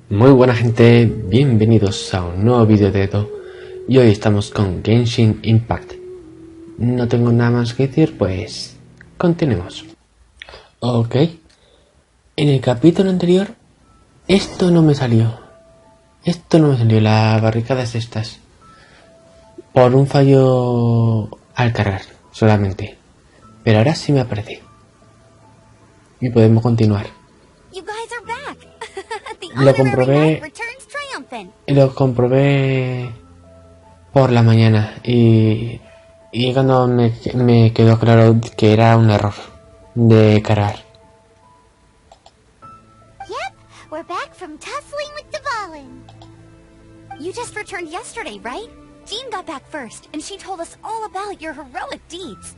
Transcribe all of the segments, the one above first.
Muy buena gente, bienvenidos a un nuevo vídeo de Edo y hoy estamos con GENSHIN IMPACT. No tengo nada más que decir, pues continuemos. Ok, en el capítulo anterior esto no me salió, la barricada es estas, por un fallo al cargar solamente, pero ahora sí me aparece y podemos continuar. Lo comprobé por la mañana y cuando me quedó claro que era un error de cargar. Yep, we're back from tussling with Dvalin. You just returned yesterday, right? Jean got back first, and she told us all about your heroic deeds.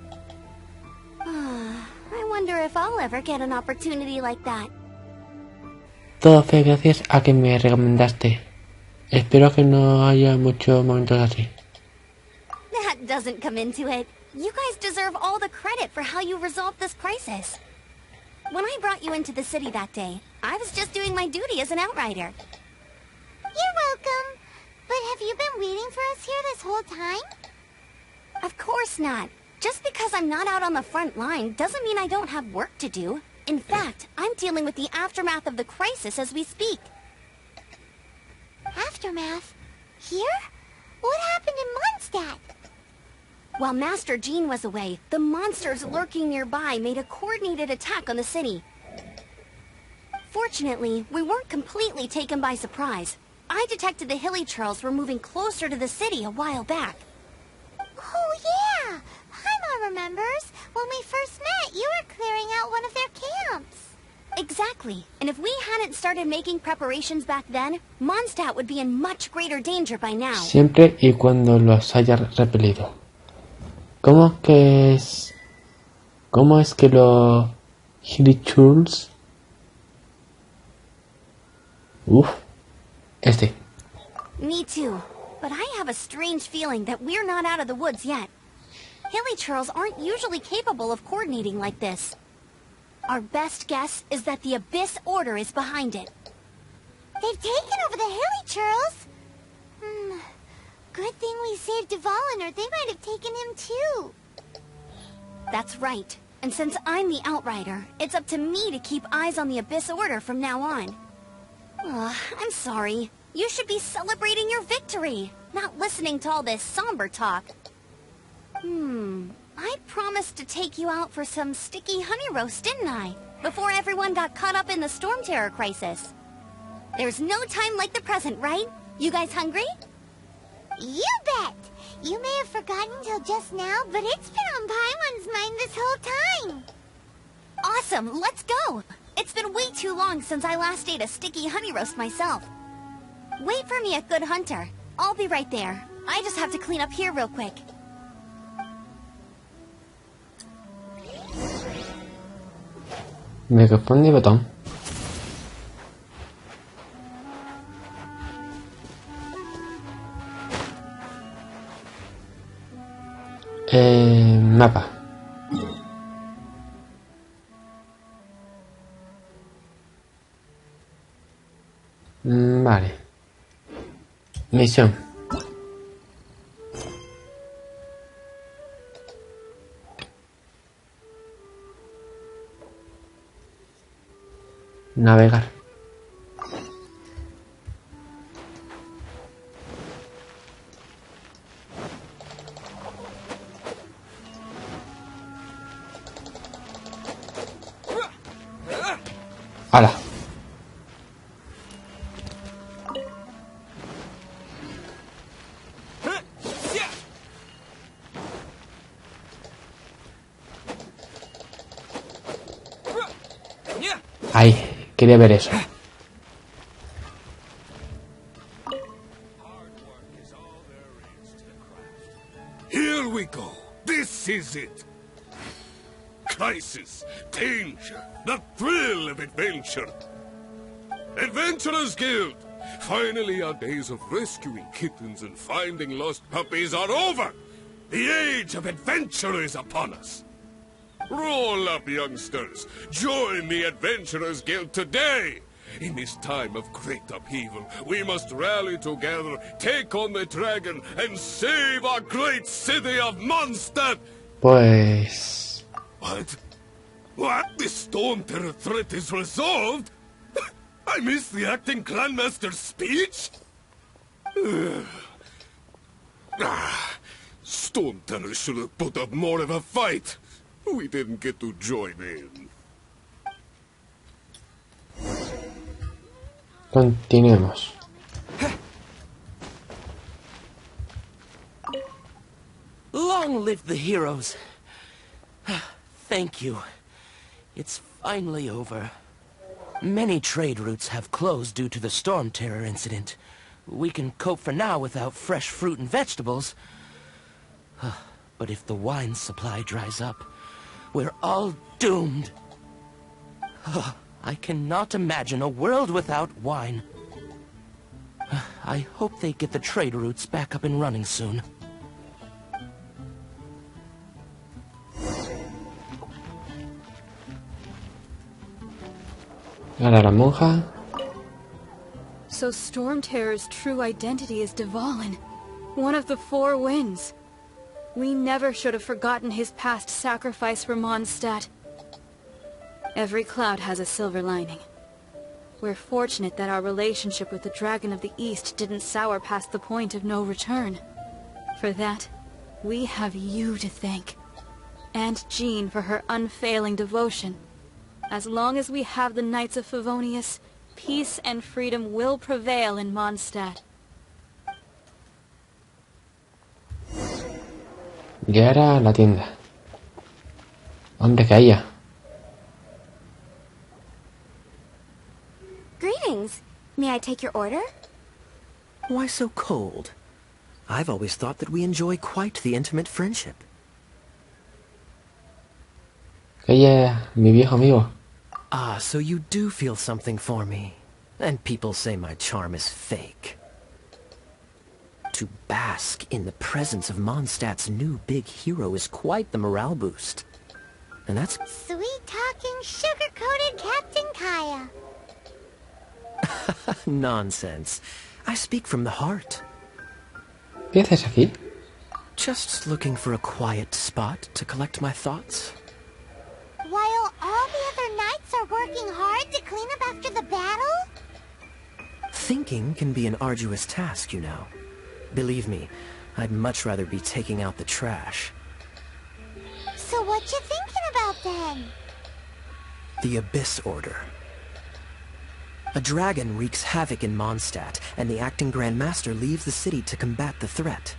I wonder if I'll ever get an opportunity like that. Todo fue gracias a que me recomendaste. Espero que no haya muchos momentos así. That doesn't come into it. You guys deserve all the credit for how you resolved this crisis. When I brought you into the city that day, I was just doing my duty as an outrider. You're welcome. But have you been waiting for us here this whole time? Of course not. Just because I'm not out on the front line doesn't mean I don't have work to do. In fact, I'm dealing with the aftermath of the crisis as we speak. Aftermath? Here? What happened in Mondstadt? While Master Jean was away, the monsters lurking nearby made a coordinated attack on the city. Fortunately, we weren't completely taken by surprise. I detected the Hilly Churls were moving closer to the city a while back. Oh yeah! Paimon remembers. When we first met, you were clearing out one of their camps. Exactly. And if we hadn't started making preparations back then, Mondstadt would be in much greater danger by now. Siempre y cuando los haya repelido. ¿Cómo es que los Hilly Churls? Este. Me too. But I have a strange feeling that we're not out of the woods yet. Hilly Churls aren't usually capable of coordinating like this. Our best guess is that the Abyss Order is behind it. They've taken over the Hilly Churls? Good thing we saved Dvalin, or they might have taken him too. That's right. And since I'm the Outrider, it's up to me to keep eyes on the Abyss Order from now on. I'm sorry. You should be celebrating your victory, not listening to all this somber talk. I promised to take you out for some sticky honey roast, didn't I? Before everyone got caught up in the Storm Terror crisis. There's no time like the present, right? You guys hungry? You bet! You may have forgotten till just now, but it's been on Paimon's mind this whole time. Awesome, let's go! It's been way too long since I last ate a sticky honey roast myself. Wait for me at Good Hunter. I'll be right there. I just have to clean up here real quick. Me responde botón. Mapa. Vale. Misión. Navegar. ¡Hala! Ay, quería ver eso. Here we go. This is it. Crisis, danger, the thrill of adventure. Adventurers Guild. Finally, our days of rescuing kittens and finding lost puppies are over. The age of adventure is upon us. Roll up, youngsters. Join the Adventurers Guild today. In this time of great upheaval, we must rally together, take on the dragon, and save our great city of Mondstadt! Pues... What? What? The Storm Terror threat is resolved? I missed the acting clanmaster's speech? Storm Terror should have put up more of a fight. We didn't get to join in. Continuemos. Long live the heroes. Thank you. It's finally over. Many trade routes have closed due to the Storm Terror incident. We can cope for now without fresh fruit and vegetables. But if the wine supply dries up, we're all doomed. I cannot imagine a world without wine. I hope they get the trade routes back up and running soon. Ahora la monja. So Storm Terror's true identity is Dvalin, one of the four winds. We never should have forgotten his past sacrifice for Mondstadt. Every cloud has a silver lining. We're fortunate that our relationship with the Dragon of the East didn't sour past the point of no return. For that, we have you to thank. And Jean for her unfailing devotion. As long as we have the Knights of Favonius, peace and freedom will prevail in Mondstadt. Y ahora la tienda. Hombre, que haya. Greetings. May I take your order? Why so cold? I've always thought that we enjoy quite the intimate friendship. Que haya, mi viejo amigo. Ah, so you do feel something for me. And people say my charm is fake. To bask in the presence of Mondstadt's new big hero is quite the morale boost. And that's... Sweet-talking, sugar-coated Captain Kaya. nonsense. I speak from the heart. ¿Qué haces aquí? Just looking for a quiet spot to collect my thoughts. While all the other knights are working hard to clean up after the battle? Thinking can be an arduous task, you know. Believe me, I'd much rather be taking out the trash. So what you thinking about then? The Abyss Order. A dragon wreaks havoc in Mondstadt, and the acting Grand Master leaves the city to combat the threat.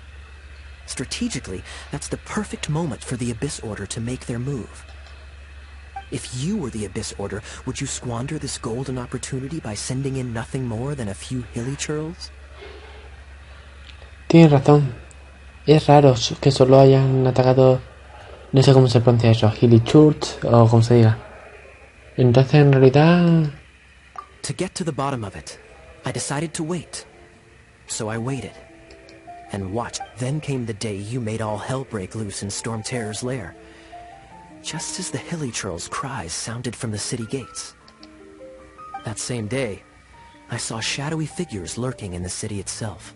Strategically, that's the perfect moment for the Abyss Order to make their move. If you were the Abyss Order, would you squander this golden opportunity by sending in nothing more than a few hilly churls? Tienes razón. Es raro que solo hayan atacado... No sé cómo se pronuncia eso. Hilly Church o como se diga. Entonces en realidad... To get to the bottom of it, I decided to wait. So I waited. And watch. Then came the day you made all hell break loose in Storm Terror's lair. Just as the hilly churls' cries sounded from the city gates. That same day, I saw shadowy figures lurking in the city itself.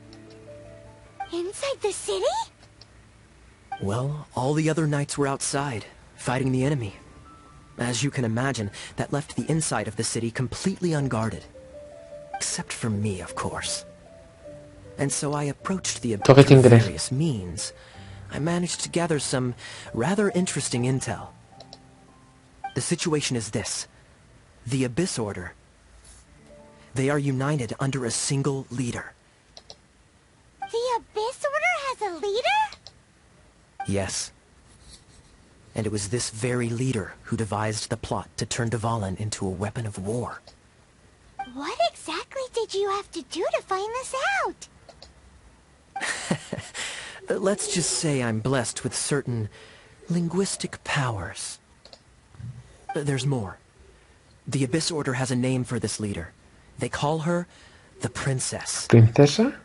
Inside the city? Well, all the other knights were outside, fighting the enemy. As you can imagine, that left the inside of the city completely unguarded. Except for me, of course. And so I approached the Abyss through various means. I managed to gather some rather interesting intel. The situation is this. The Abyss Order. They are united under a single leader. The Abyss Order has a leader? Yes. And it was this very leader who devised the plot to turn Dvalin into a weapon of war. What exactly did you have to do to find this out? Let's just say I'm blessed with certain linguistic powers. There's more. The Abyss Order has a name for this leader. They call her the Princess. ¿Princesa?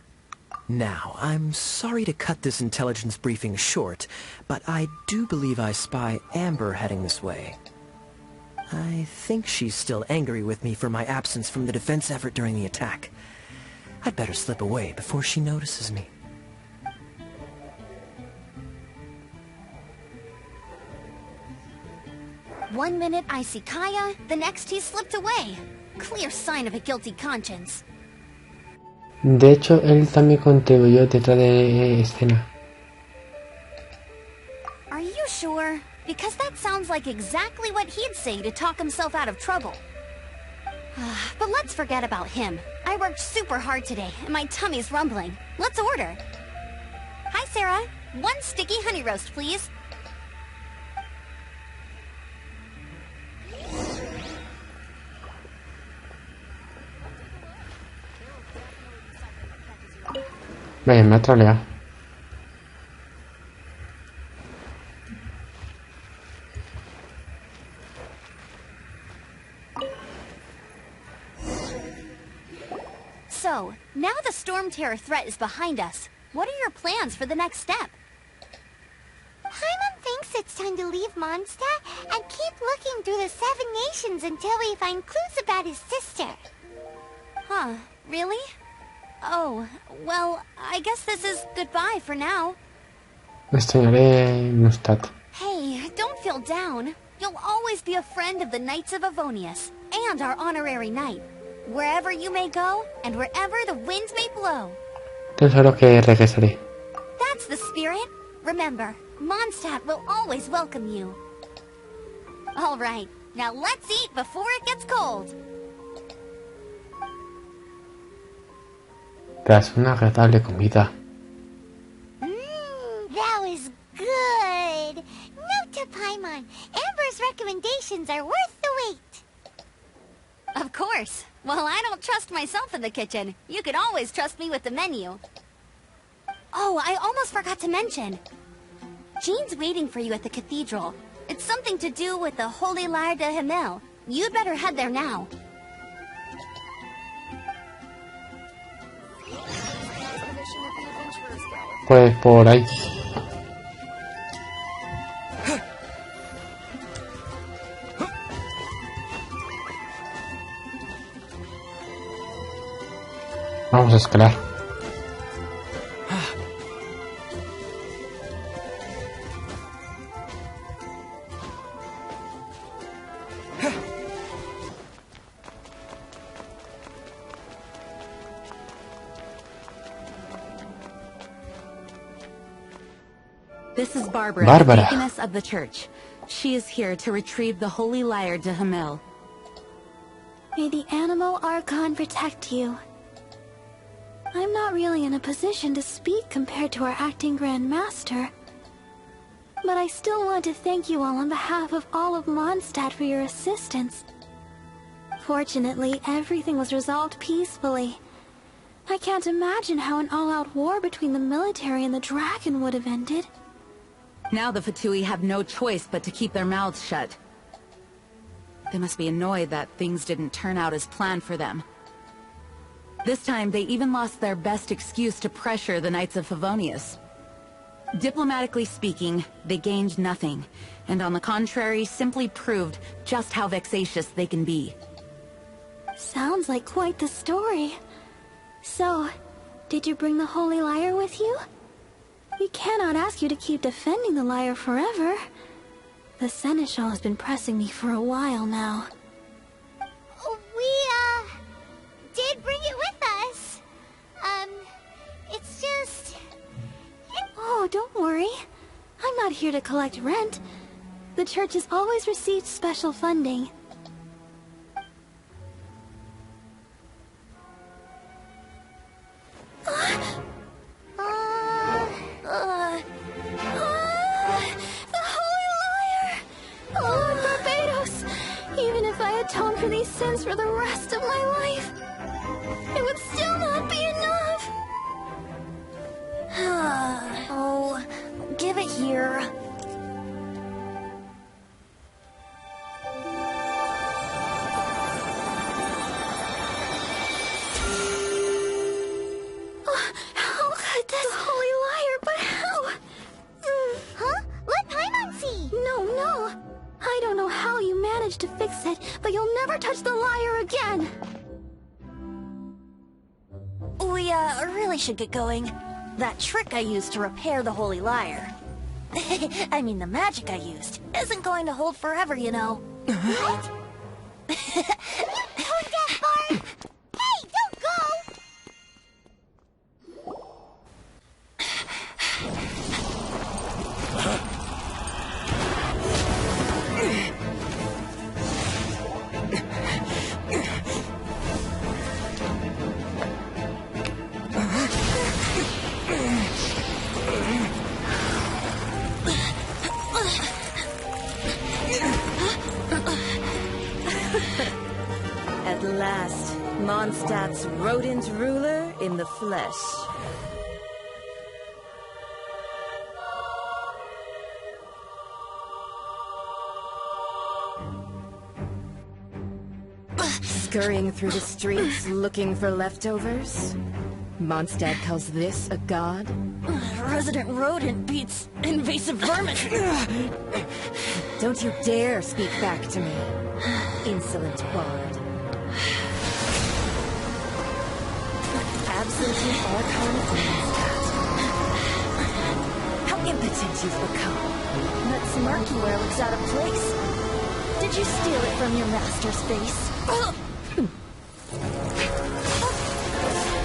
Now, I'm sorry to cut this intelligence briefing short, but I do believe I spy Amber heading this way. I think she's still angry with me for my absence from the defense effort during the attack. I'd better slip away before she notices me. One minute I see Kaya, the next he slipped away. Clear sign of a guilty conscience. De hecho, él también contribuyó detrás de escena. Are you sure? Because that sounds like exactly what he'd say to talk himself out of trouble. But let's forget about him. I worked super hard today, and my tummy's rumbling. Let's order. Hi, Sarah. 1 sticky honey roast, please. Vaya, me ha troleado. So, now the storm terror threat is behind us. What are your plans for the next step? Paimon thinks it's time to leave Mondstadt and keep looking through the 7 nations until we find clues about his sister. Huh, really? Oh, well, I guess this is goodbye for now. Me extrañaré Neustadt. Hey, don't feel down. You'll always be a friend of the Knights of Avonius, and our honorary knight. Wherever you may go, and wherever the winds may blow. Te juro que regresaré. That's the spirit. Remember, Mondstadt will always welcome you. All right, now let's eat before it gets cold. Tras una agradable comida. That was good. Note to Paimon, Amber's recommendations are worth the wait. Of course. Well, I don't trust myself in the kitchen. You can always trust me with the menu. Oh, I almost forgot to mention. Jean's waiting for you at the cathedral. It's something to do with the Holy Lyre de Himmel. You'd better head there now. Pues por ahí. Vamos a escalar. This is Barbara, Barbara. deaconess of the church. She is here to retrieve the Holy Lyre de Himmel. May the Animal Archon protect you. I'm not really in a position to speak compared to our acting Grand Master. But I still want to thank you all on behalf of all of Mondstadt for your assistance. Fortunately, everything was resolved peacefully. I can't imagine how an all-out war between the military and the dragon would have ended. Now the Fatui have no choice but to keep their mouths shut. They must be annoyed that things didn't turn out as planned for them. This time, they even lost their best excuse to pressure the Knights of Favonius. Diplomatically speaking, they gained nothing, and on the contrary, simply proved just how vexatious they can be. Sounds like quite the story. So, did you bring the Holy Lyre with you? We cannot ask you to keep defending the lyre forever. The Seneschal has been pressing me for a while now. We, did bring it with us. It's just... Oh, don't worry. I'm not here to collect rent. The church has always received special funding. The Holy Lyre! Lord Barbados! Even if I atoned for these sins for the rest of my life, it would still not be enough! Oh, give it here. it, but you'll never touch the lyre again. We, really should get going. That trick I used to repair the holy lyre. I mean, the magic I used isn't going to hold forever, you know. What? Tone deaf, Bard! Hey, don't go! At last, Mondstadt's rodent ruler in the flesh. Scurrying through the streets looking for leftovers? Mondstadt calls this a god? Resident rodent beats invasive vermin. Don't you dare speak back to me, insolent bard. Absentee Archon of Mondstadt. How impotent you've become. That smirk you wear looks out of place. Did you steal it from your master's face?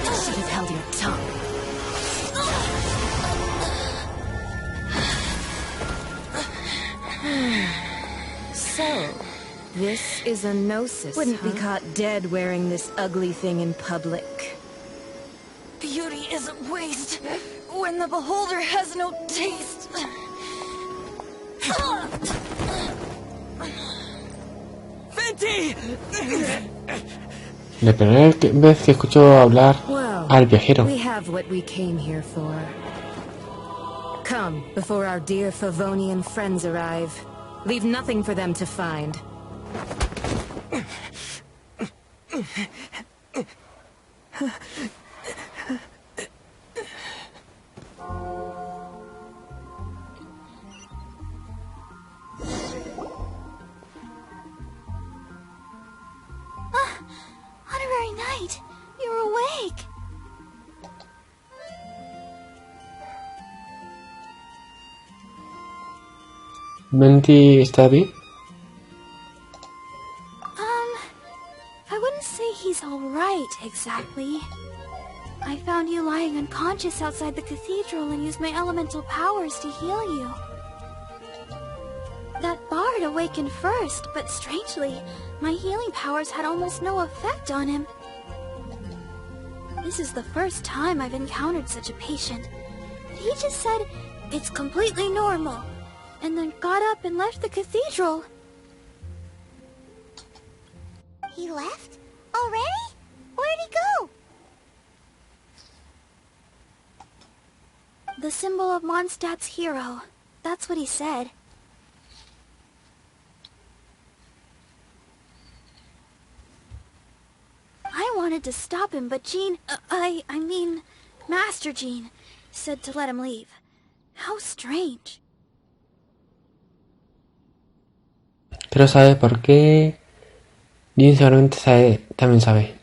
You should have held your tongue. So, this is a gnosis. Wouldn't be caught dead wearing this ugly thing in public. Beauty isn't waste when the beholder has no taste. La primera vez que escucho hablar al viajero. We have what we came here for. Come, before our dear Favonian friends arrive. Leave nothing for them to find. Honorary Knight, you're awake. Venti está bien. I wouldn't say he's all right exactly. I found you lying unconscious outside the cathedral and used my elemental powers to heal you. That bard awakened first, but strangely, my healing powers had almost no effect on him. This is the first time I've encountered such a patient. But he just said, it's completely normal, and then got up and left the cathedral. He left? Already? Where'd he go? The symbol of Mondstadt's hero. That's what he said. I wanted to stop him, but Jean... I mean, Master Jean said to let him leave. How strange. Pero sabe por qué. Jin seguramente también sabe.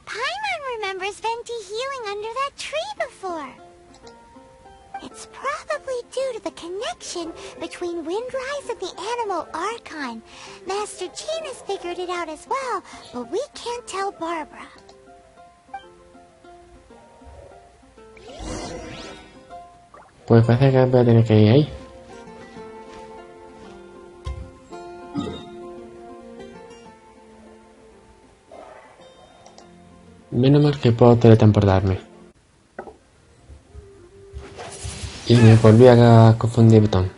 Paimon remembers Venti healing under that tree before. It's probably due to the connection between Windrise and the Animal Archon. Master Jean has figured it out as well, but we can't tell Barbara. Pues parece que voy a tener que ir ahí. Menos mal que puedo teletransportarme. Y me volví a confundir botón.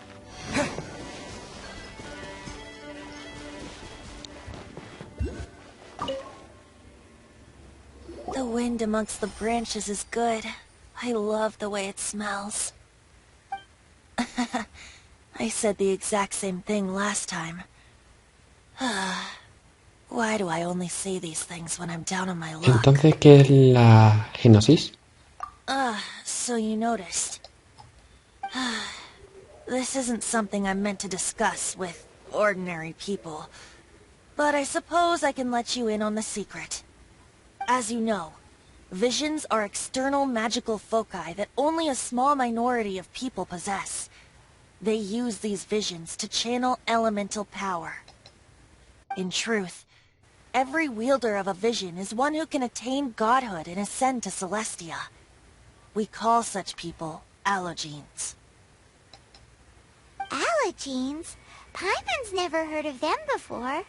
The wind amongst the branches is good. I love the way it smells. I said the exact same thing last time. Why do I only say these things when I'm down on my luck? Entonces, ¿qué es la genosis? So you noticed. this isn't something I'm meant to discuss with ordinary people. But I suppose I can let you in on the secret. As you know, visions are external magical foci that only a small minority of people possess. They use these visions to channel elemental power. In truth, every wielder of a vision is one who can attain godhood and ascend to Celestia. We call such people allogenes. Allogenes? Paimon's never heard of them before.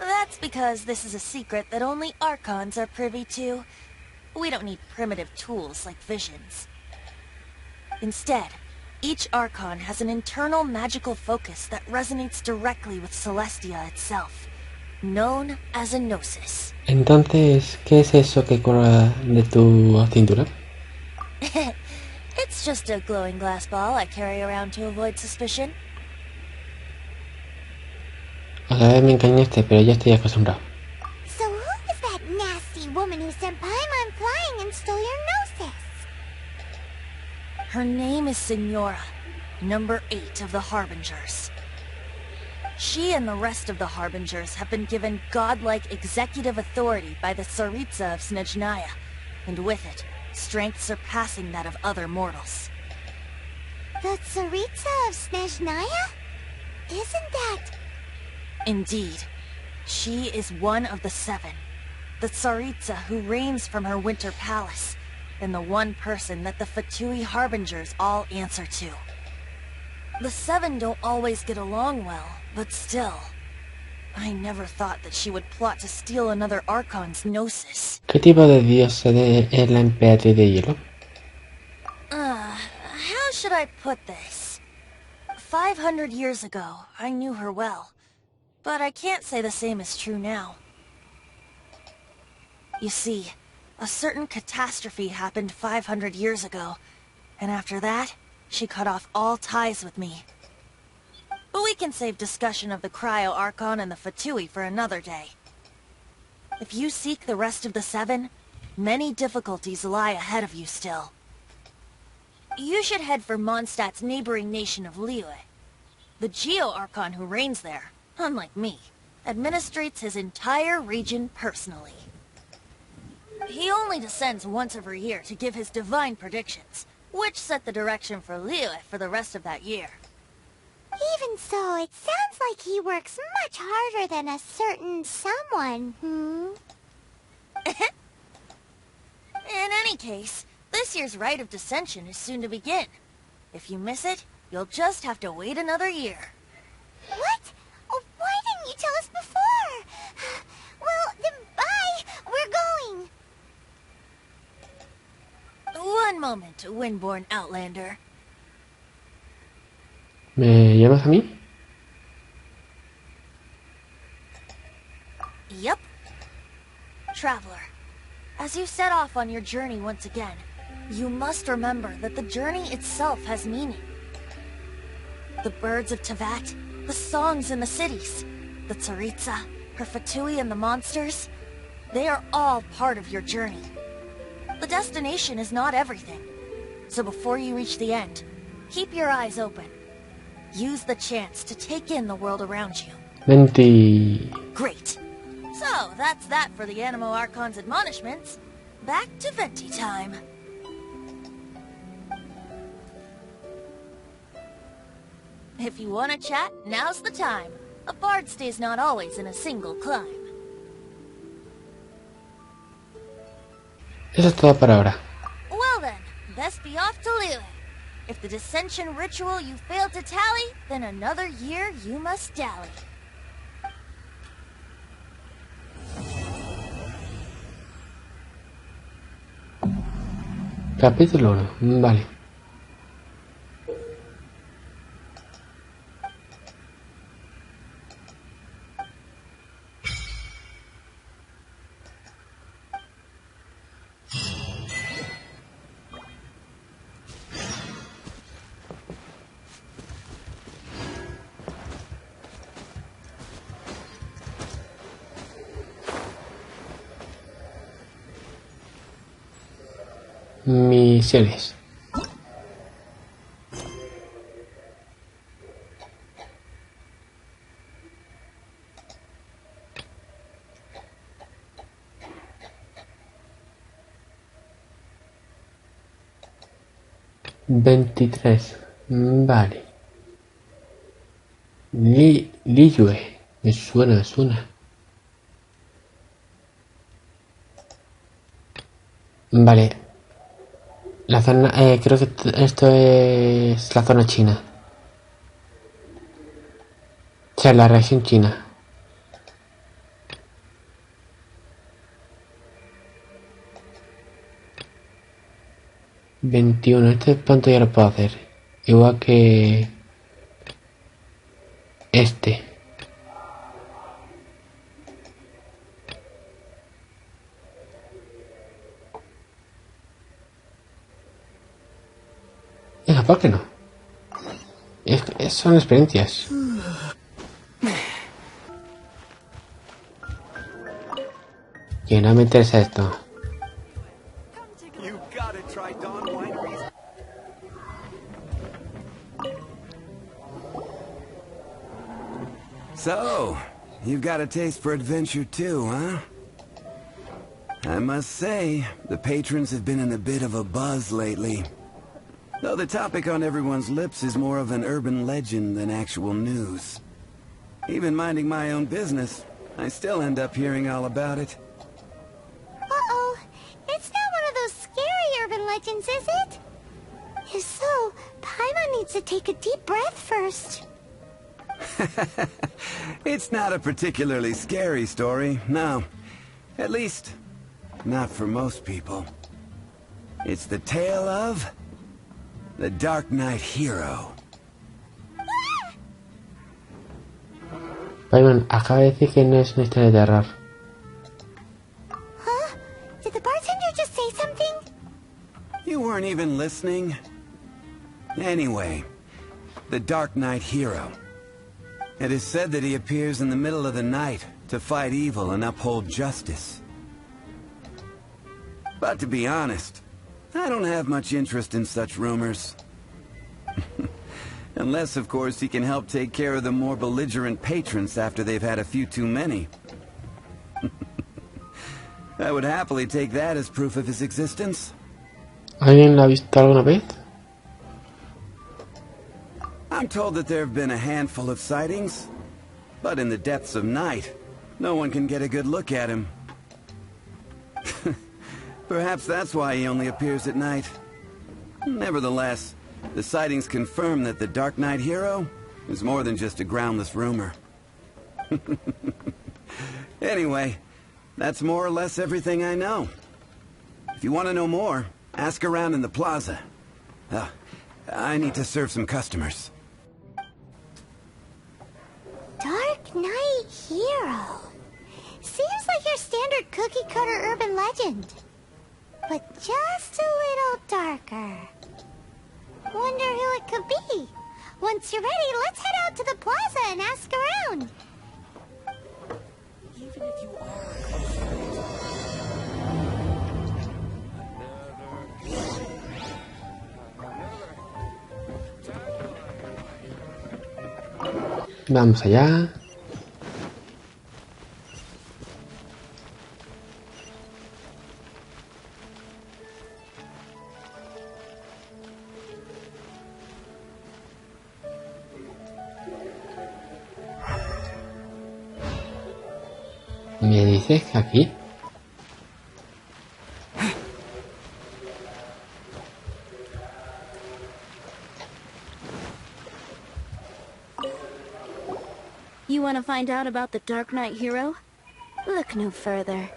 That's because this is a secret that only Archons are privy to. We don't need primitive tools like visions. Instead, each Archon has an internal magical focus that resonates directly with Celestia itself, known as a gnosis. Entonces, ¿qué es eso que cuelga de tu cintura? It's just a glowing glass ball I carry around to avoid suspicion. Otra vez me engañaste, pero ya estoy acostumbrado. So who is that nasty woman who sent Paimon flying and stole your gnosis? Her name is Senora, number 8 of the Harbingers. She and the rest of the Harbingers have been given godlike executive authority by the Tsaritsa of Snezhnaya, and with it, strength surpassing that of other mortals. The Tsaritsa of Snezhnaya? Isn't that... Indeed. She is one of the 7. The Tsaritsa who reigns from her winter palace, and the one person that the Fatui Harbingers all answer to. The 7 don't always get along well, but still. I never thought that she would plot to steal another Archon's gnosis. ¿Qué tipo de diosa es la emperatriz de hielo? How should I put this? 500 years ago, I knew her well. But I can't say the same is true now. You see, a certain catastrophe happened 500 years ago, and after that, she cut off all ties with me. But we can save discussion of the Cryo Archon and the Fatui for another day. If you seek the rest of the 7, many difficulties lie ahead of you still. You should head for Mondstadt's neighboring nation of Liyue. The Geo Archon who reigns there, unlike me, administrates his entire region personally. He only descends once every year to give his divine predictions, which set the direction for Liyue for the rest of that year. Even so, it sounds like he works much harder than a certain someone, In any case, this year's Rite of Descension is soon to begin. If you miss it, you'll just have to wait another year. What? Oh, why didn't you tell us before? Well, then bye! We're going! One moment, Windborn Outlander. ¿Me llamas a mí? Yep. Traveler, as you set off on your journey once again, you must remember that the journey itself has meaning. The birds of Tevat, the songs in the cities, the Tsaritsa, her Fatui and the monsters, they are all part of your journey. The destination is not everything. So before you reach the end, keep your eyes open. Use the chance to take in the world around you. 20. Great. So, that's that for the Animo Archon's admonishments. Back to Venti time. If you want to chat, now's the time. A bard stays not always in a single climb. Eso es todo por ahora. Well then, best be off to Liyue. If the dissension ritual you failed to tally, then another year you must dally. Capítulo 1. Vale. Misiones. 23. Vale. Liyue. Me suena, me suena. Vale. La zona... creo que esto es la zona china. O sea, la región china. ...21... Este pronto ya lo puedo hacer. Igual que... este. Venga, ¿por qué no? Son experiencias. Que no me interesa esto. So, you've got a taste for adventure too, huh? I must say, the patrons have been in a bit of a buzz lately. Though the topic on everyone's lips is more of an urban legend than actual news. Even minding my own business, I still end up hearing all about it. Uh-oh. It's not one of those scary urban legends, is it? If so, Paimon needs to take a deep breath first. It's not a particularly scary story, no. At least, not for most people. It's the tale of... the Dark Knight hero. Paimon, acaba de decir que no es una historia de terror. Huh? Did the bartender just say something? You weren't even listening? Anyway, the Dark Knight hero. It is said that he appears in the middle of the night to fight evil and uphold justice. But to be honest, I don't have much interest in such rumors. Unless, of course, he can help take care of the more belligerent patrons after they've had a few too many. I would happily take that as proof of his existence. ¿Alguien la ha visto alguna vez? I'm told that there have been a handful of sightings, but in the depths of night, no one can get a good look at him. Perhaps that's why he only appears at night. Nevertheless, the sightings confirm that the Dark Knight hero is more than just a groundless rumor. Anyway, that's more or less everything I know. If you want to know more, ask around in the plaza. I need to serve some customers. Dark Knight hero. Seems like your standard cookie-cutter urban legend. But just a little darker. Wonder who it could be. Once you're ready, let's head out to the plaza and ask around. Even if you are... Vamos allá. ¿Me dices que aquí? You want to find out about the Dark Knight hero? Look no further.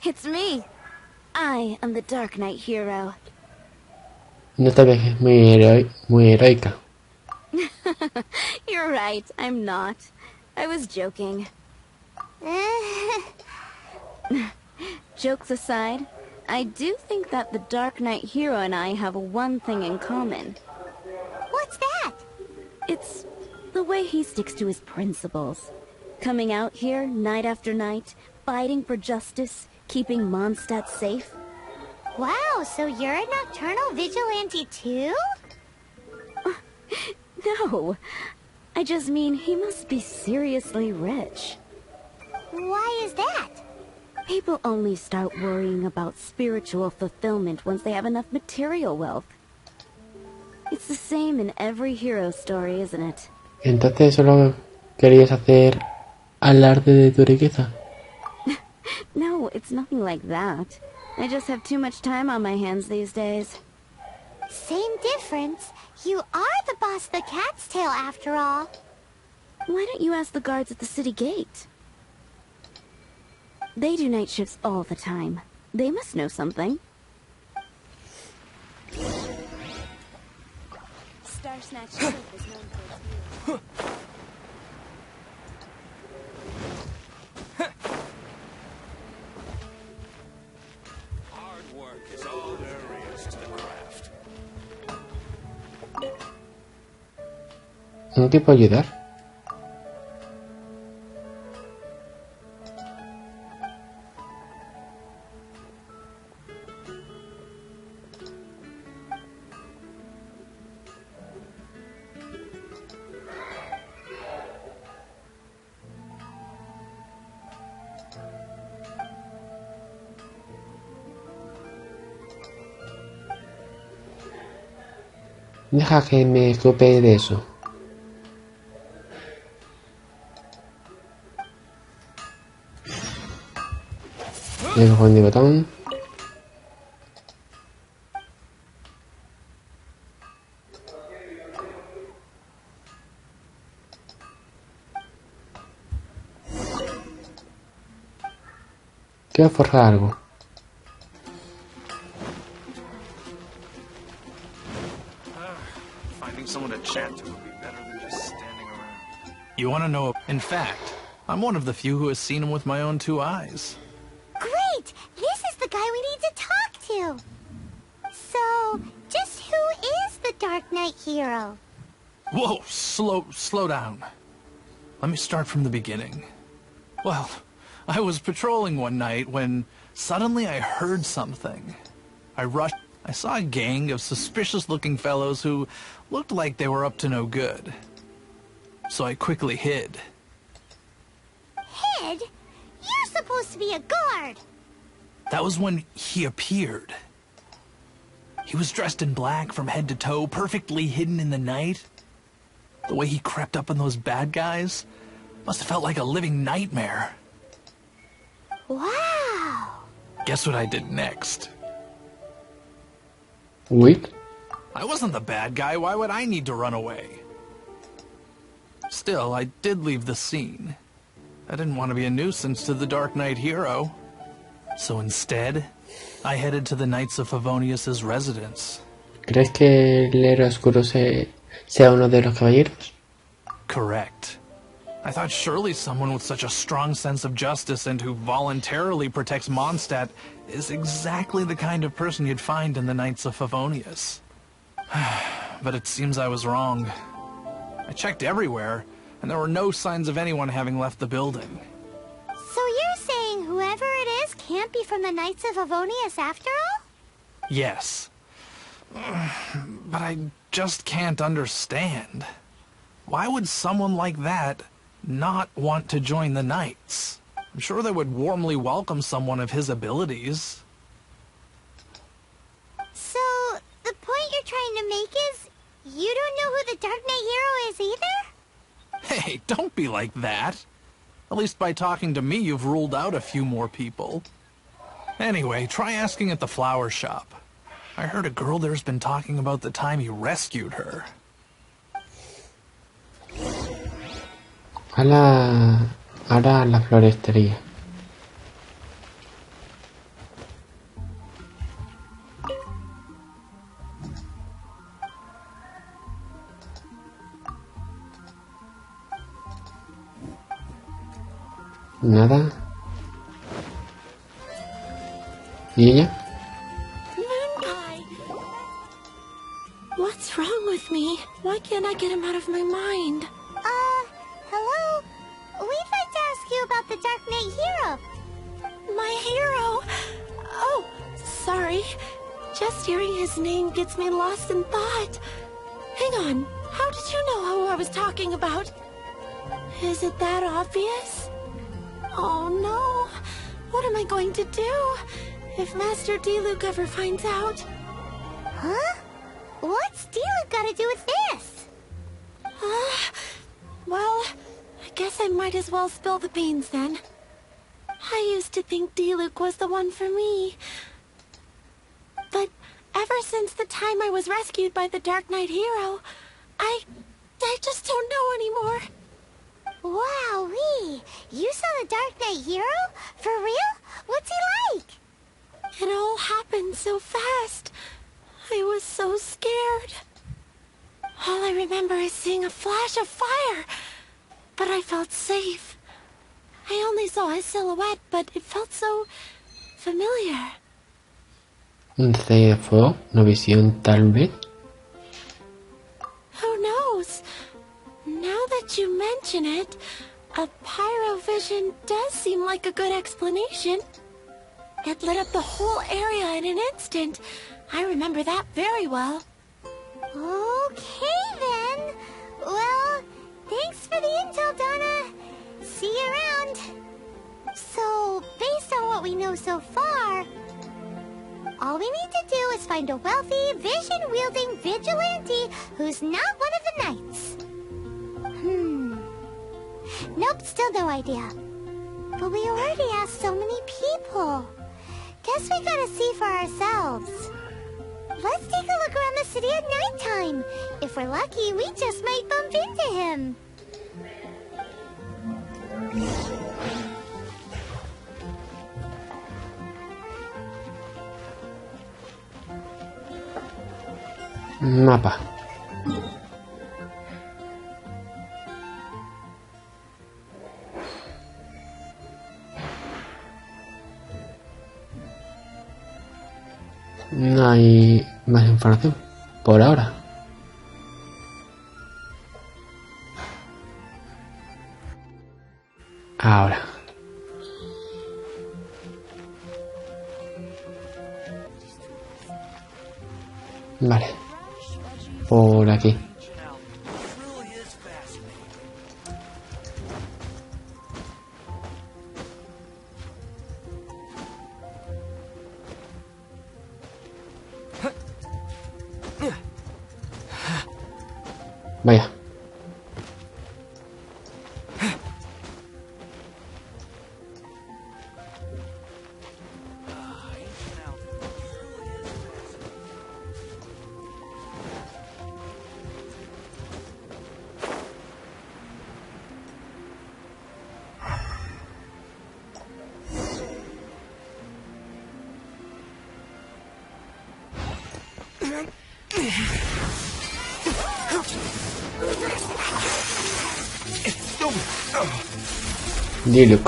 It's me. I am the Dark Knight hero. No te ves muy heroica. You're right, I'm not. I was joking. Jokes aside, I do think that the Dark Knight hero and I have one thing in common. What's that? It's the way he sticks to his principles. Coming out here night after night, fighting for justice, keeping Mondstadt safe. Wow, so you're a nocturnal vigilante too? No, I just mean he must be seriously rich. Why is that? People only start worrying about spiritual fulfillment once they have enough material wealth. It's the same in every hero story, isn't it? Entonces solo querías hacer alarde de tu riqueza. No, it's nothing like that. I just have too much time on my hands these days. Same difference. You are the boss of the Cat's Tail, after all. Why don't you ask the guards at the city gate? They do night shifts all the time. They must know something. Star Snatch Ship is known for its Hard work is all there is to the craft. ¿En qué puedo ayudar? Deja que me ocupe de eso. Llego con el botón. Quiero forjar algo. Finding someone to chat to would be better than just standing around. You want to know? In fact, I'm one of the few who has seen him with my own 2 eyes. Great! This is the guy we need to talk to! So, just who is the Dark Knight hero? Whoa, slow down. Let me start from the beginning. Well, I was patrolling one night when suddenly I heard something. I rushed. I saw a gang of suspicious-looking fellows who looked like they were up to no good. So I quickly hid. Hid? You're supposed to be a guard! That was when he appeared. He was dressed in black from head to toe, perfectly hidden in the night. The way he crept up on those bad guys must have felt like a living nightmare. Wow! Guess what I did next? Wait. I wasn't the bad guy. Why would I need to run away? Still, I did leave the scene. I didn't want to be a nuisance to the Dark Knight hero. So instead, I headed to the Knights of Favonius' residence. ¿Crees que el héroe oscuro sea uno de los caballeros? Correct. I thought surely someone with such a strong sense of justice and who voluntarily protects Mondstadt is exactly the kind of person you'd find in the Knights of Favonius. But it seems I was wrong. I checked everywhere, and there were no signs of anyone having left the building. So you're saying whoever it is can't be from the Knights of Favonius after all? Yes. But I just can't understand. Why would someone like that not want to join the Knights? I'm sure they would warmly welcome someone of his abilities. So, the point you're trying to make is, you don't know who the Dark Knight hero is either? Hey, don't be like that. At least by talking to me, you've ruled out a few more people. Anyway, try asking at the flower shop. I heard a girl there's been talking about the time you rescued her. Ahora a la florestería. Nada. ¿Y ella? What's wrong with me? Why can't I get him out of my mind? Hello? We'd like to ask you about the Dark Knight hero. My hero? Oh, sorry. Just hearing his name gets me lost in thought. Hang on, how did you know who I was talking about? Is it that obvious? Oh no, what am I going to do if Master Diluc ever finds out? Huh? What's Diluc got to do with this? Well, I guess I might as well spill the beans then. I used to think Diluc was the one for me. But ever since the time I was rescued by the Dark Knight hero, I just don't know anymore. Wowee! You saw the Dark Knight hero? For real? What's he like? It all happened so fast. I was so scared. All I remember is seeing a flash of fire. But I felt safe. I only saw his silhouette, but it felt so familiar. ¿Un destello de fuego? ¿Una visión tal vez? Who knows? Now that you mention it, a pyrovision does seem like a good explanation. It lit up the whole area in an instant. I remember that very well. Okay then. Well, thanks for the intel, Donna. See you around. So, based on what we know so far, all we need to do is find a wealthy, vision-wielding vigilante who's not one of the knights. Nope, still no idea. But we already asked so many people. Guess we gotta see for ourselves. Let's take a look around the city at nighttime. If we're lucky, we just might bump into him. Mapa. No hay más información por ahora. Ahora. Vale. Por aquí. Vaya. Diluc.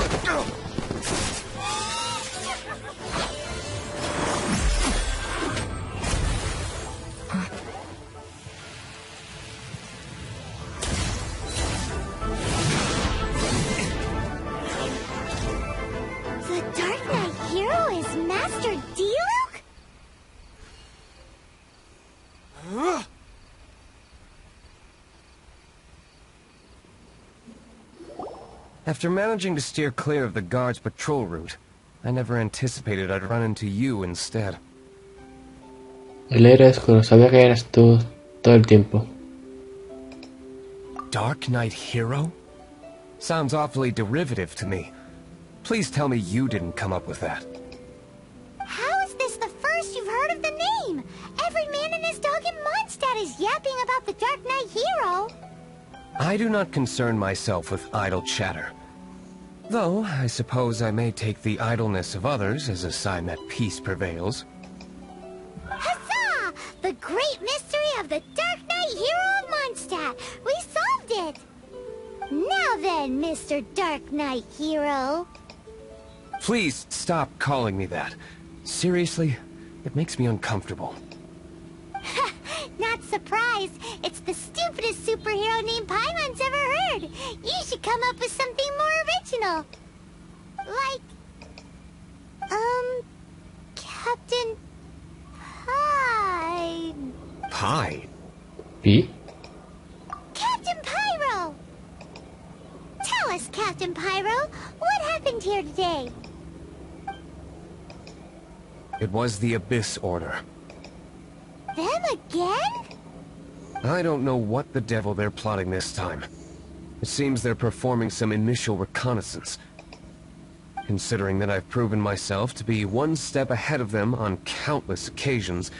The Dark Knight hero is Master Diluc? After managing to steer clear of the guard's patrol route, I never anticipated I'd run into you instead. El héroe oscuro, sabía que eras tú todo el tiempo. Dark Knight hero? Sounds awfully derivative to me. Please tell me you didn't come up with that. How is this the first you've heard of the name? Every man and his dog in Mondstadt is yapping about the Dark Knight hero. I do not concern myself with idle chatter. Though, I suppose I may take the idleness of others as a sign that peace prevails. Huzzah! The great mystery of the Dark Knight hero of Mondstadt! We solved it! Now then, Mr. Dark Knight hero. Please stop calling me that. Seriously, it makes me uncomfortable. Not surprised. It's the stupidest superhero name Paimon's ever heard. You should come up with something more original. Like, Captain Pie. Pie? ¿Y? Captain Pyro! Tell us, Captain Pyro, what happened here today? It was the Abyss Order. Them again? I don't know what the devil they're plotting this time. It seems they're performing some initial reconnaissance. Considering that I've proven myself to be one step ahead of them on countless occasions,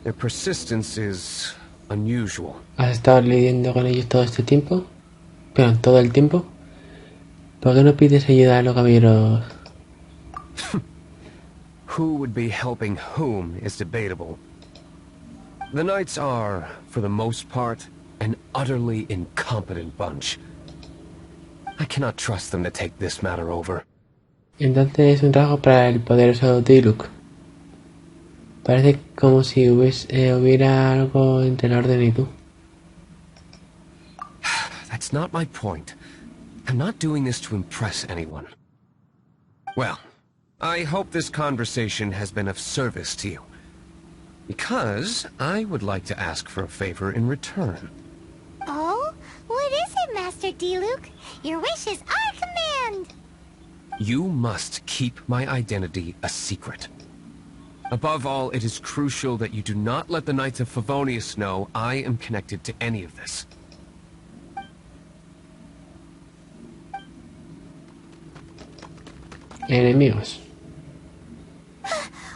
their persistence is unusual. ¿Has estado lidiando con ellos todo este tiempo? ¿Pero todo el tiempo? ¿Por qué no pides ayuda a los caballeros? Who would be helping whom is debatable. The Knights are, for the most part, an utterly incompetent bunch. I cannot trust them to take this matter over. Entonces es un trabajo para el poderoso Diluc. Parece como si hubiera algo entre la orden y tú. That's not my point. I'm not doing this to impress anyone. Well, I hope this conversation has been of service to you. Because I would like to ask for a favor in return. Oh? What is it, Master Diluc? Your wish is our command! You must keep my identity a secret. Above all, it is crucial that you do not let the Knights of Favonius know I am connected to any of this. Enemigos.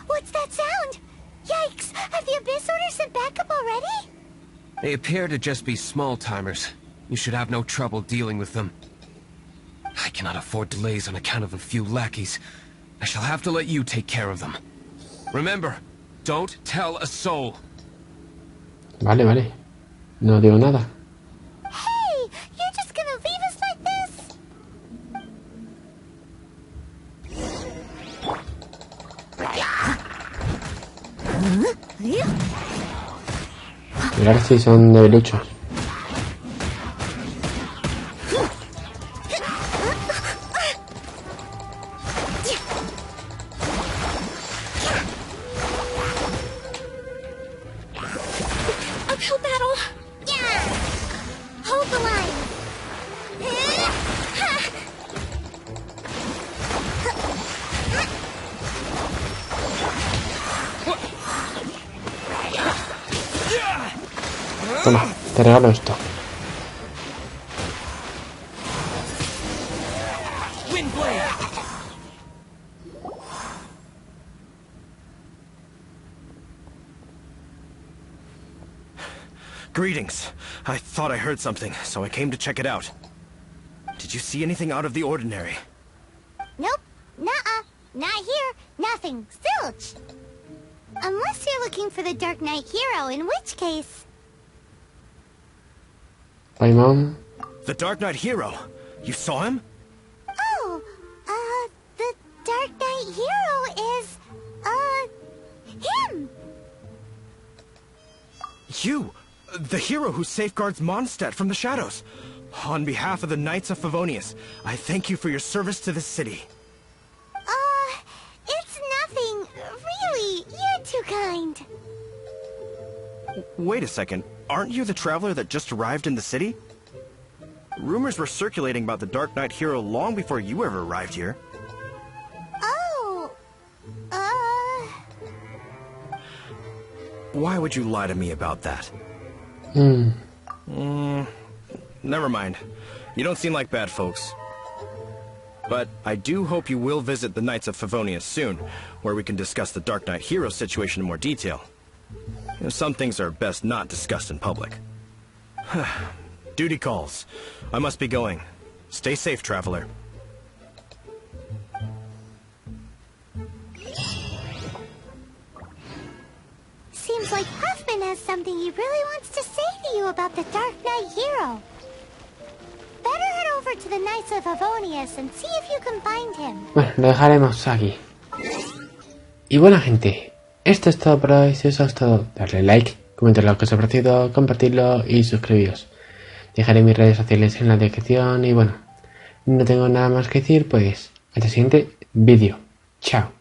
What's that sound? Yikes! Have the Abyss Order sent backup already? They appear to just be small-timers. You should have no trouble dealing with them. I cannot afford delays on account of a few lackeys. I shall have to let you take care of them. Remember, don't tell a soul. Vale, vale. No digo nada. Hey! You're just gonna leave us like this? Mirad si son debiluchos. Uphill battle. Yeah! Hold the line! Toma, te regalo esto. Greetings. I thought I heard something, so I came to check it out. Did you see anything out of the ordinary? Nope. Nuh-uh. Not here. Nothing. Zilch. Unless you're looking for the Dark Knight hero, in which case... Bye, Mom. The Dark Knight hero? You saw him? Oh, the Dark Knight hero is, him! You! The hero who safeguards Mondstadt from the shadows. On behalf of the Knights of Favonius, I thank you for your service to this city. It's nothing. Really, you're too kind. Wait a second. Aren't you the traveler that just arrived in the city? Rumors were circulating about the Dark Knight hero long before you ever arrived here. Oh, Why would you lie to me about that? Never mind. You don't seem like bad folks. But I do hope you will visit the Knights of Favonius soon, where we can discuss the Dark Knight hero situation in more detail. You know, some things are best not discussed in public. Duty calls. I must be going. Stay safe, traveler. seems like Huffman has something he really wants to say to you about the Dark Knight hero. Better head over to the Knights of Favonius and see if you can find him. Bueno, lo dejaremos aquí. Y bueno, gente, esto es todo por hoy. Si os ha gustado, darle like, comentar lo que os ha parecido, compartirlo y suscribiros. Dejaré mis redes sociales en la descripción y bueno, no tengo nada más que decir, pues hasta el siguiente vídeo. Chao.